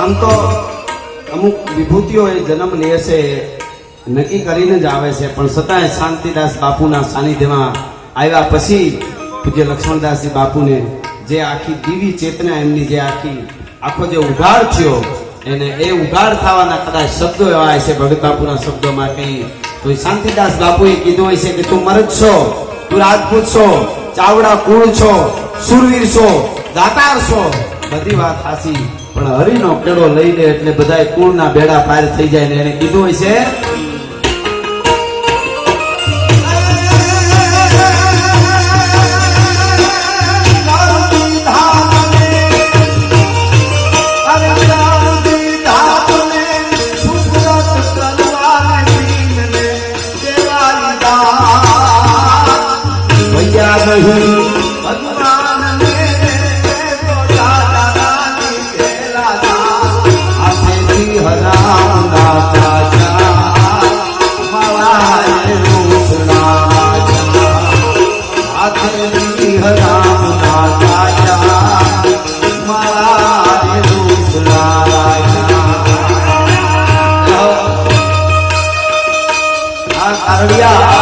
આમ તો અમુક વિભૂતિઓ એ જન્મ લે છે નક્કી કરીને જ આવે છે, પણ છતાંય શાંતિદાસ બાપુના સાનિધ્યમાં આવ્યા પછી પૂજ્ય લક્ષ્મણદાસજી બાપુને જે આખી દિવી ચેતના એમની જે આખો જે ઉઘાડ થયો એને એ ઉઘાડ થવાના કદાચ શબ્દો એવા છે ભગત બાપુના શબ્દોમાં કહી તો શાંતિદાસ બાપુએ કીધું હોય છે કે તું મરદ છો, તું રાજપૂત છો, ચાવડા કુળ છો, સુરવીર છો, દાતાર છો, બધી વાત હાસી, પણ હરિનો કેળો લઈ લે એટલે બધા કુળના બેડા પાર થઈ જાય ને એને કીધું હોય છે Yeah.